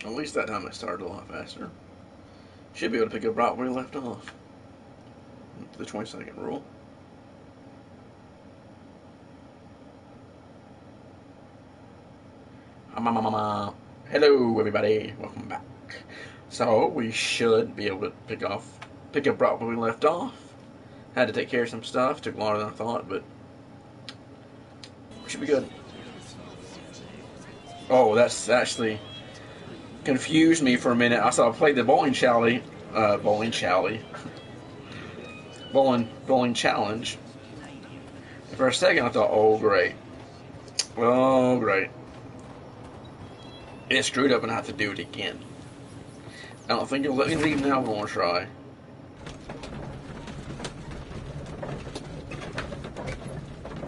At least that time it started a lot faster. Should be able to pick up right where we left off. The 20-second rule. Hello, everybody. Welcome back. So we should be able to pick up right where we left off. Had to take care of some stuff. Took longer than I thought, but we should be good. Oh, that's actually confused me for a minute. I saw I played the bowling challenge. Bowling challenge. For a second, I thought, oh great, it screwed up and I have to do it again. I don't think it'll let me leave now. I'm gonna try.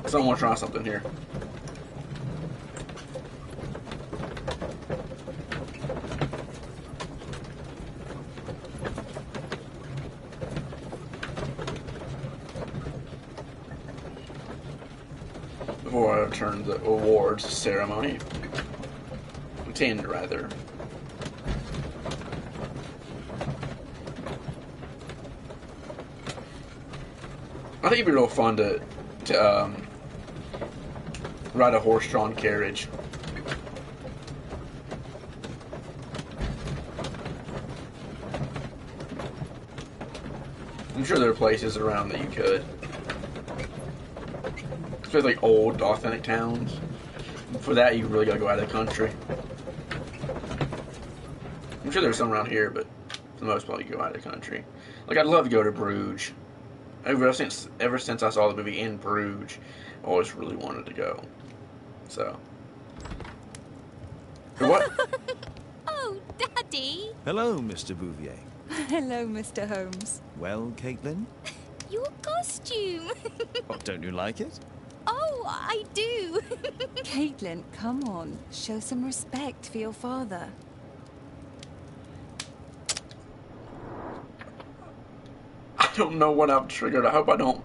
So I'm gonna try something here. Before I turn the awards ceremony. Attend, rather. I think it'd be real fun to ride a horse-drawn carriage. I'm sure there are places around that you could. Especially like old, authentic towns. For that, you really gotta go out of the country. I'm sure there's some around here, but for the most part, you go out of the country. Like, I'd love to go to Bruges. Ever since I saw the movie In Bruges, I always really wanted to go. So. What? Oh, Daddy! Hello, Mr. Bouvier. Hello, Mr. Holmes. Well, Caitlin? Your costume! Oh, don't you like it? Oh, I do! Caitlin, come on. Show some respect for your father. I don't know what I've triggered. I hope I don't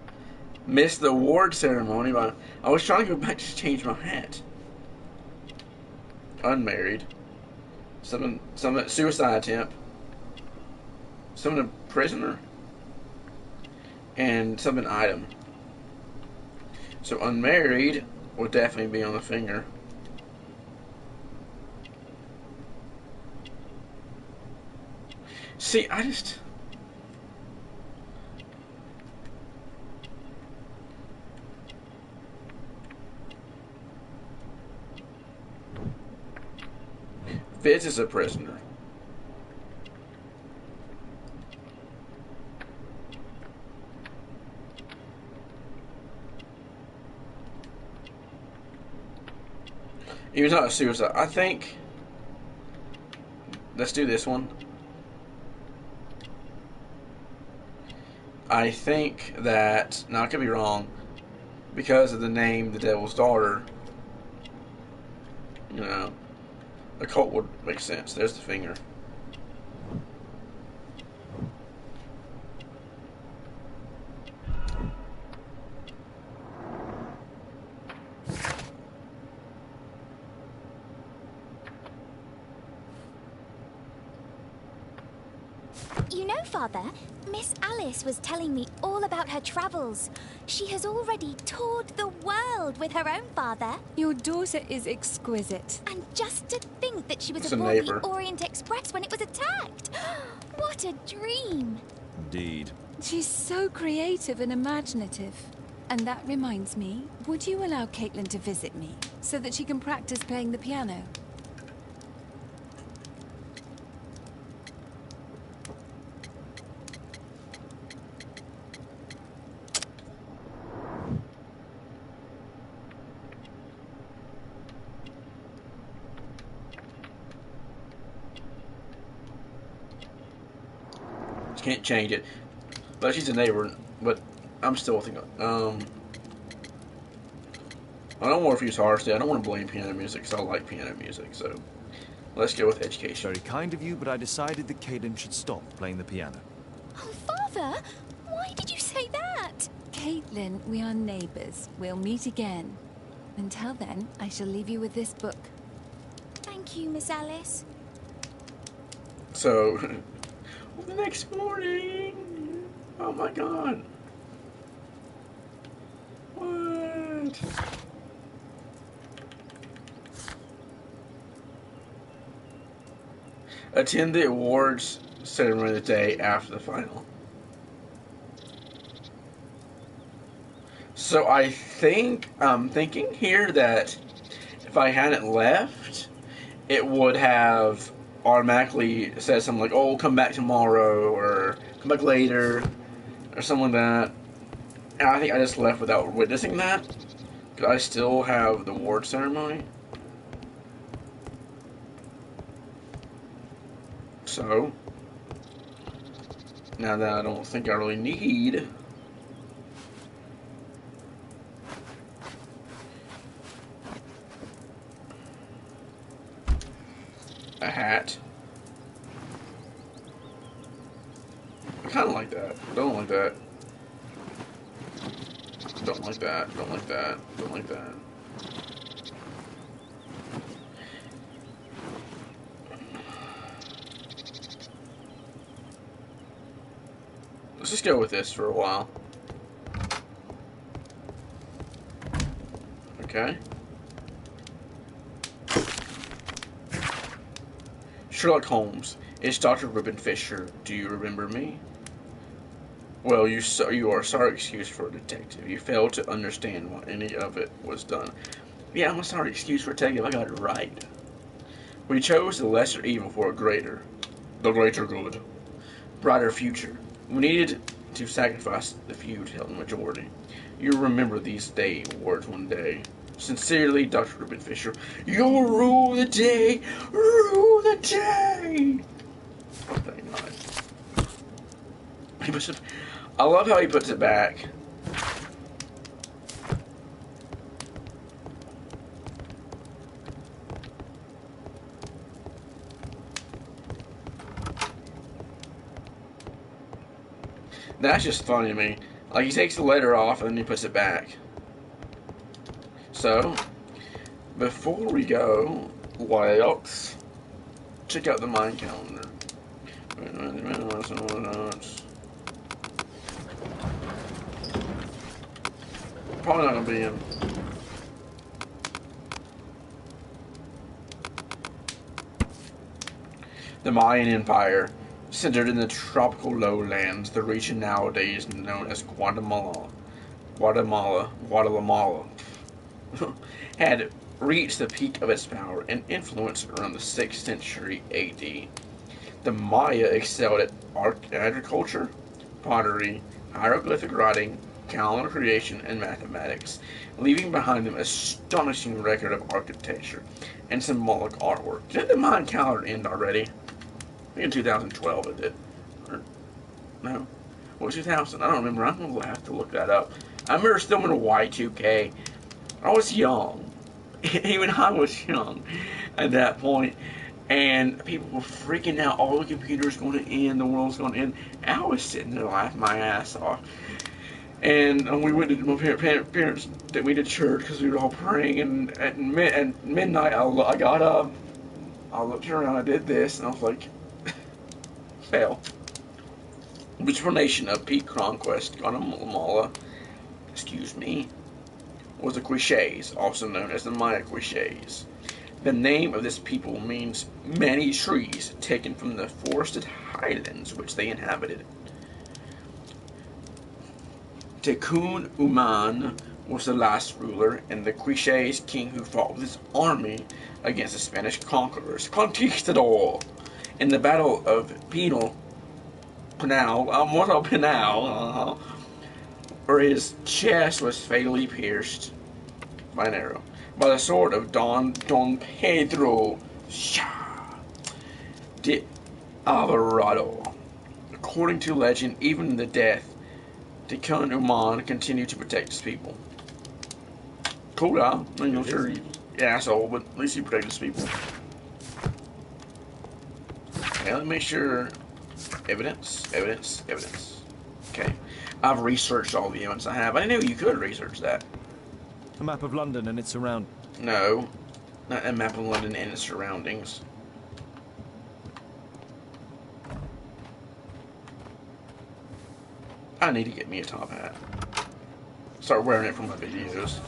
miss the award ceremony, but I was trying to go back to change my hat. Unmarried. Some suicide attempt. Summon a prisoner. And summon item. So unmarried will definitely be on the finger. See, I just... Fizz is a prisoner. He was not a suicide. I think... Let's do this one. I think that... Now, I could be wrong. Because of the name, The Devil's Daughter. You know. A cult would make sense. There's the finger. You know, Father, Miss Alice was telling me all about her travels. She has already toured the world with her own father. Your daughter is exquisite. And just to think that she was It's a aboard neighbor. the Orient Express when it was attacked. What a dream. Indeed. She's so creative and imaginative. And that reminds me, would you allow Caitlin to visit me so that she can practice playing the piano? Can't change it. But she's a neighbor. But I'm still thinking. I don't want to refuse harshly. I don't want to blame piano music because I like piano music. So let's go with education. Very kind of you, but I decided that Caitlin should stop playing the piano. Oh, Father, why did you say that? Caitlin, we are neighbors. We'll meet again. Until then, I shall leave you with this book. Thank you, Miss Alice. So, the next morning, oh my god. What? Attend the awards ceremony the day after the final. So I think, I'm thinking here that if I hadn't left, it would have automatically said something like, oh, come back tomorrow, or come back later, or something like that. And I think I just left without witnessing that, because I still have the award ceremony. So, now that I don't think I really need a hat. I kind of like that. Don't like that. Don't like that. Don't like that. Don't like that. Let's just go with this for a while. Okay. Sherlock Holmes. It's Dr. Reuben Fisher. Do you remember me? Well, you are sorry excuse for a detective. You failed to understand why any of it was done. Yeah, I'm a sorry excuse for a detective. I got it right. We chose the lesser evil for the greater good, brighter future. We needed to sacrifice the few to help the majority. You'll remember these words one day. Sincerely, Dr. Reuben Fisher. You'll rule the day! Rule the day! Oh, thank God. I love how he puts it back. That's just funny to me. Like, he takes the letter off and then he puts it back. So, before we go, let's check out the mind calendar. Probably not gonna be in. The Mayan Empire, centered in the tropical lowlands, the region nowadays known as Guatemala, had reached the peak of its power and influence around the 6th century AD. The Maya excelled at agriculture, pottery, hieroglyphic writing, calendar creation, and mathematics, leaving behind them an astonishing record of architecture and symbolic artwork. Did the Mayan calendar end already? I think in 2012 it did. Or, no? What was 2000? I don't remember. I'm going to have to look that up. I remember still in a Y2K. I was young. Even I was young at that point. And people were freaking out. All the computers going to end. The world's going to end. And I was sitting there laughing my ass off. And we went to my parents took me to church because we were all praying. And at midnight, I got up. I looked around. I did this, and I was like, fail. Which formation of peak conquest, Guatemala, excuse me, was the Quiches, also known as the Maya Quiches. The name of this people means many trees, taken from the forested highlands which they inhabited. Tekun Uman was the last ruler, and the Quiches king who fought with his army against the Spanish conquerors, Conquistador, in the Battle of Pinal, where his chest was fatally pierced by an arrow by the sword of Don Pedro de Alvarado. According to legend, even in the death, Tekun Uman continued to protect his people. Cool guy. I mean, I'm sure he's an asshole, but at least he protected his people. Okay, let me make sure. Evidence. Okay. I've researched all the evidence I have. I didn't know you could research that. A map of London and its surroundings. No. Not a map of London and its surroundings. I need to get me a top hat. Start wearing it for my videos.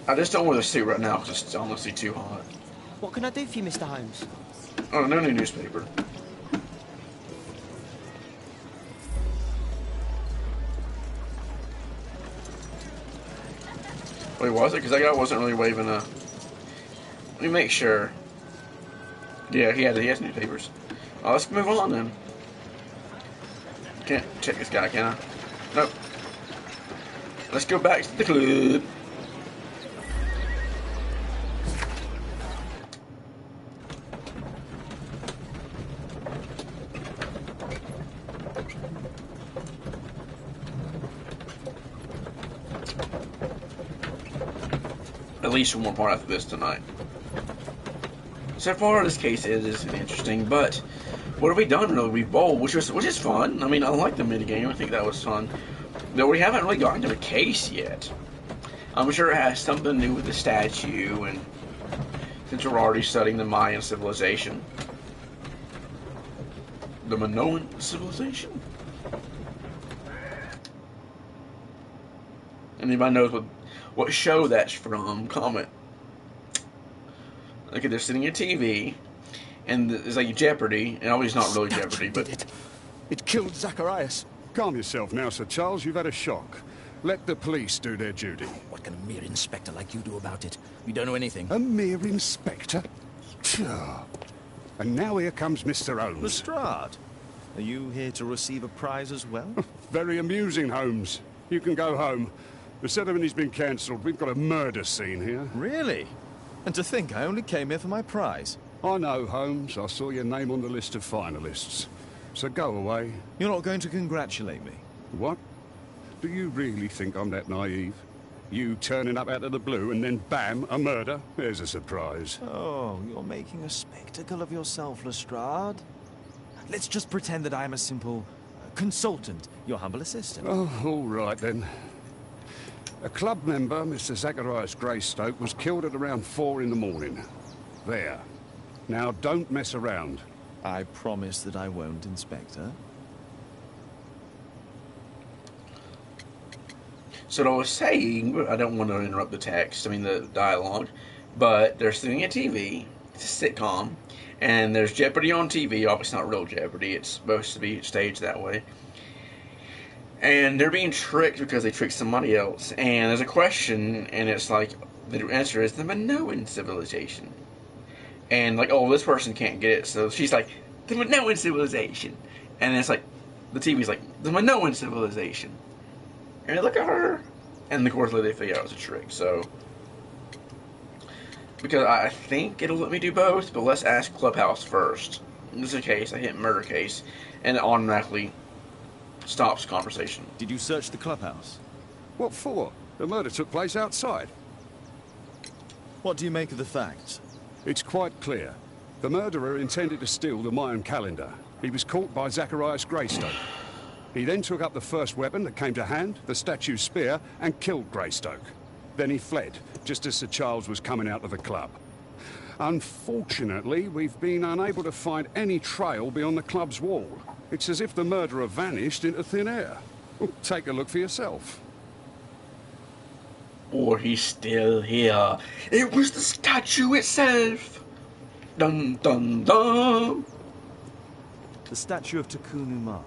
I just don't wear the suit right now because it's honestly too hot. What can I do for you, Mr. Holmes? Oh, no new newspaper. Wait, was it? Because that guy wasn't really waving a... Let me make sure. Yeah, he has newspapers. Let's move on then. Can't check this guy, can I? Nope. Let's go back to the club. At least one more part after this tonight. So far, this case is interesting, but what have we done? Really, we've bowled, which is fun. I mean, I like the minigame. I think that was fun. Though we haven't really gotten to the case yet. I'm sure it has something to do with the statue, and since we're already studying the Mayan civilization, the Minoan civilization. Anybody knows what show that's from? Comment. Look at they're sitting at TV, and it's like Jeopardy, and always not really Jeopardy, but it killed Zacharias. Calm yourself now, Sir Charles. You've had a shock. Let the police do their duty. What can a mere inspector like you do about it? You don't know anything. A mere inspector? Phew. And now here comes Mr. Holmes. Lestrade, are you here to receive a prize as well? Very amusing, Holmes. You can go home. The ceremony's been cancelled. We've got a murder scene here. Really? And to think I only came here for my prize. I know, Holmes. I saw your name on the list of finalists. So go away. You're not going to congratulate me? What? Do you really think I'm that naive? You turning up out of the blue and then bam, a murder? There's a surprise. Oh, you're making a spectacle of yourself, Lestrade. Let's just pretend that I am a simple consultant, your humble assistant. Oh, all right then. A club member, Mr. Zacharias Greystoke, was killed at around 4 in the morning. There. Now, don't mess around. I promise that I won't, Inspector. so what I was saying, I don't want to interrupt the text, I mean the dialogue, but they're sitting at TV, it's a sitcom, and there's Jeopardy on TV, obviously not real Jeopardy, it's supposed to be staged that way. And they're being tricked because they tricked somebody else. And there's a question, and it's like, the answer is the Minoan civilization. And like, oh, this person can't get it, so she's like, the Minoan civilization. And it's like, the TV's like, the Minoan civilization. And they look at her, and of course they figure out it's a trick, so. Because I think it'll let me do both, but let's ask Clubhouse first. In this case, I hit murder case, and it automatically stops conversation. Did you search the clubhouse? What for? The murder took place outside. What do you make of the facts? It's quite clear. The murderer intended to steal the Mayan calendar. He was caught by Zacharias Greystoke. He then took up the first weapon that came to hand, the statue's spear, and killed Greystoke. Then he fled, just as Sir Charles was coming out of the club. Unfortunately, we've been unable to find any trail beyond the club's wall. It's as if the murderer vanished into thin air. Take a look for yourself. Or he's still here. It was the statue itself. Dun dun dun. The statue of Takunuman.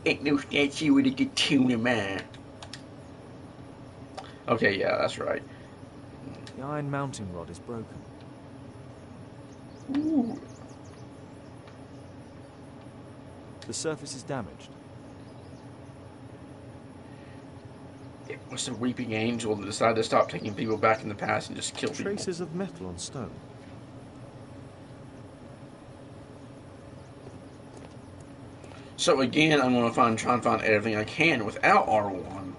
Ain't no statue with a Takunuman, man. Okay, yeah, that's right. The iron mounting rod is broken. Ooh. The surface is damaged. It was the weeping angel that decided to stop taking people back in the past and just kill people. Traces of metal on stone. So again, I'm going to try and find everything I can without R1.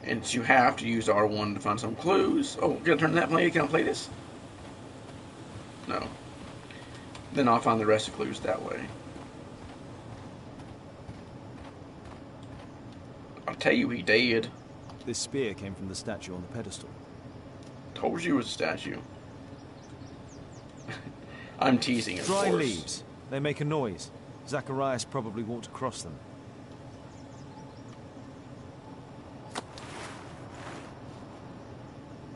And you have to use R1 to find some clues. Oh, can I turn that play? Can I play this? No. Then I'll find the rest of the clues that way. I'll tell you he did. This spear came from the statue on the pedestal. Told you it was a statue. I'm teasing, of Dry course. leaves. They make a noise. Zacharias probably walked across them.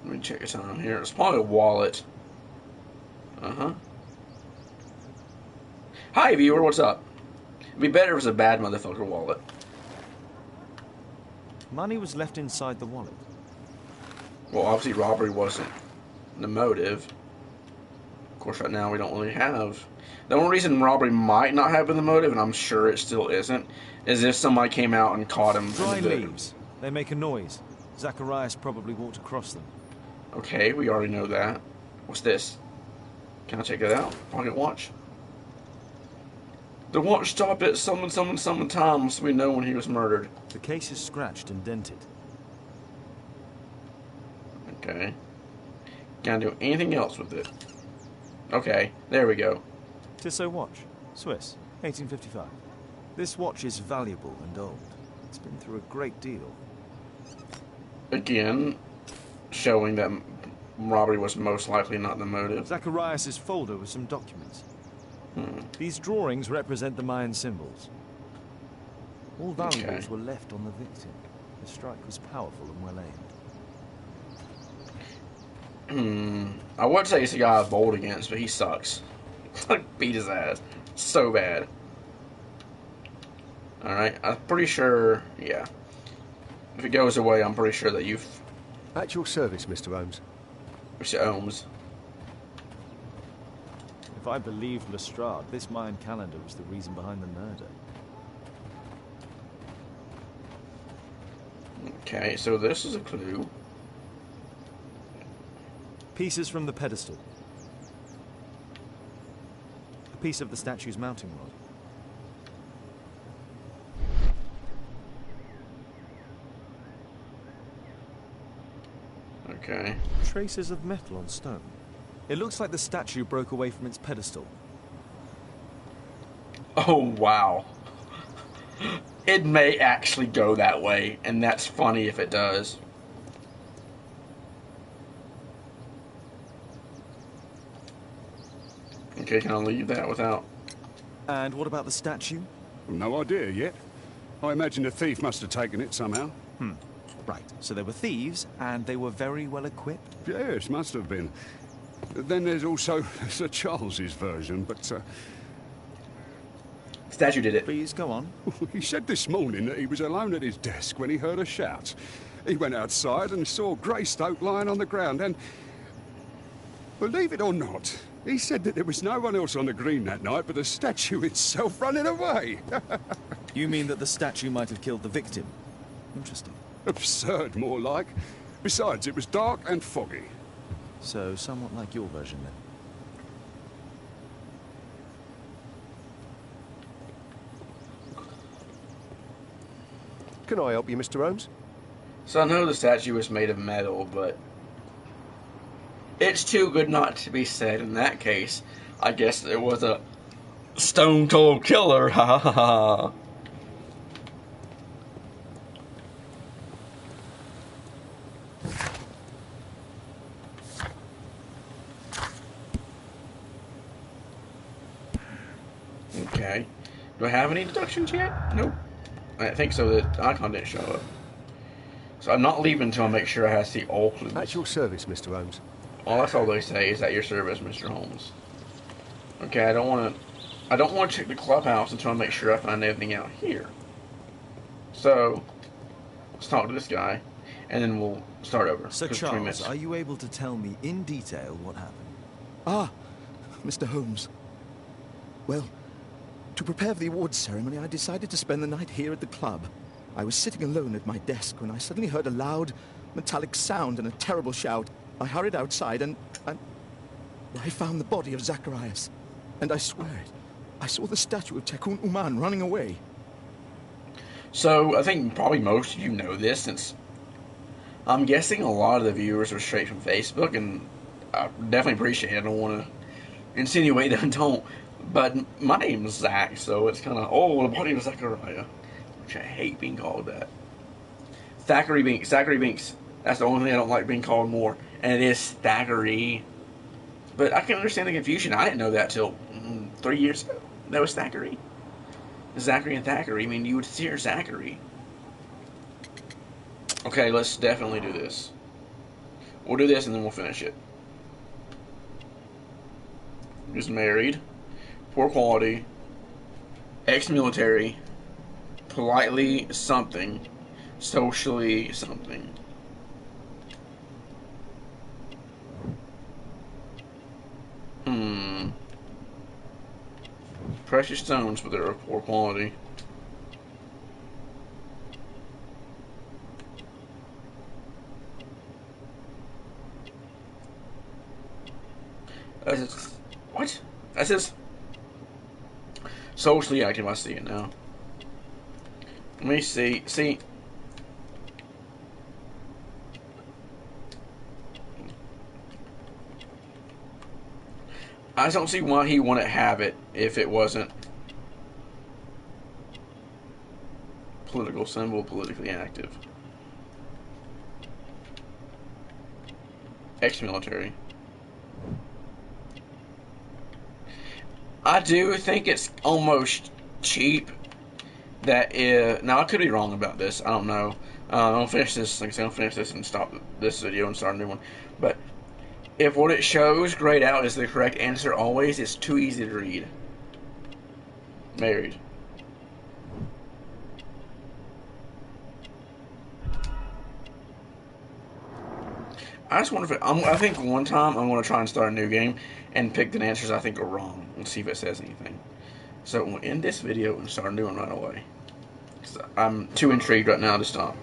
Let me check this on here. It's probably a wallet. Uh-huh. Hi, viewer. What's up? It'd be better if it was a bad motherfucker wallet. Money was left inside the wallet. Well, obviously robbery wasn't the motive. Of course, right now we don't really have... The only reason robbery might not have been the motive, and I'm sure it still isn't, is if somebody came out and caught him. Dry leaves. They make a noise. Zacharias probably walked across them. Okay, we already know that. What's this? Can I check that out? Pocket watch. The watch stopped at some time, so we know when he was murdered. The case is scratched and dented. Okay. Can't do anything else with it. Okay, there we go. Tissot watch. Swiss. 1855. This watch is valuable and old. It's been through a great deal. Again, showing that robbery was most likely not the motive. Zacharias' folder with some documents. These drawings represent the Mayan symbols. All valuables were left on the victim. The strike was powerful and well aimed. I would say he's the guy I vote against, but he sucks. Like, beat his ass. So bad. Alright, I'm pretty sure, yeah. If it goes away, I'm pretty sure that you've... At your service, Mr. Holmes. Mr. Holmes. If I believe Lestrade, this Mayan calendar was the reason behind the murder. Okay, so this is a clue. Pieces from the pedestal. A piece of the statue's mounting rod. Okay. Traces of metal on stone. It looks like the statue broke away from its pedestal. Oh, wow. It may actually go that way, and that's funny if it does. Okay, can I leave that without... And what about the statue? No idea yet. I imagine the thief must have taken it somehow. Right, so they were thieves, and they were very well equipped. Yes, must have been. Then there's also Sir Charles's version, but Statue did it. Please, go on. he said this morning that he was alone at his desk when he heard a shout. He went outside and saw Greystoke lying on the ground, and believe it or not, he said that there was no one else on the green that night but the statue itself running away. You mean that the statue might have killed the victim? Interesting. Absurd, more like. Besides, it was dark and foggy. So, somewhat like your version, then. Can I help you, Mr. Holmes? So I know the statue was made of metal, but... it's too good not to be said in that case. I guess it was a stone cold killer, ha ha ha. Okay. Do I have any deductions yet? Nope. I think so. The icon didn't show up. So I'm not leaving until I make sure I have the all clues. At your service, Mr. Holmes. Well, that's all they say is at your service, Mr. Holmes. Okay, I don't want to check the clubhouse until I make sure I find everything out here. So let's talk to this guy, and then we'll start over. Sir 'cause Charles, are you able to tell me in detail what happened? Ah, Mr. Holmes. Well, to prepare for the awards ceremony, I decided to spend the night here at the club. I was sitting alone at my desk when I suddenly heard a loud, metallic sound and a terrible shout. I hurried outside and I found the body of Zacharias. And I swear it, I saw the statue of Tekun Uman running away. So I think probably most of you know this, since I'm guessing a lot of the viewers are straight from Facebook, and I definitely appreciate it. I don't want to insinuate that I don't. But my name is Zach, so it's kind of, oh, the body of Zachariah, which I hate being called that. Thackeray Binks. That's the only thing I don't like being called more, and it is Thackeray. But I can understand the confusion. I didn't know that till 3 years ago. That was Thackeray. Zachary and Thackeray. I mean, you would steer Zachary. Okay, let's definitely do this. We'll do this and then we'll finish it. Is married, poor quality, ex-military, politely something, socially something. Precious stones, but they're of poor quality. What? That says socially active. I see it now. Let me see. See. I just don't see why he wouldn't have it if it wasn't political symbol, politically active. Ex-military. I do think it's almost cheap that now I could be wrong about this. I don't know. I'll finish this. Like I said, I'll finish this and stop this video and start a new one. But if what it shows grayed out is the correct answer always, it's too easy to read. Married. I just wonder if I think one time I'm going to try and start a new game and pick the answers I think are wrong and see if it says anything. So we'll end this video and start a new one right away. I'm too intrigued right now to stop.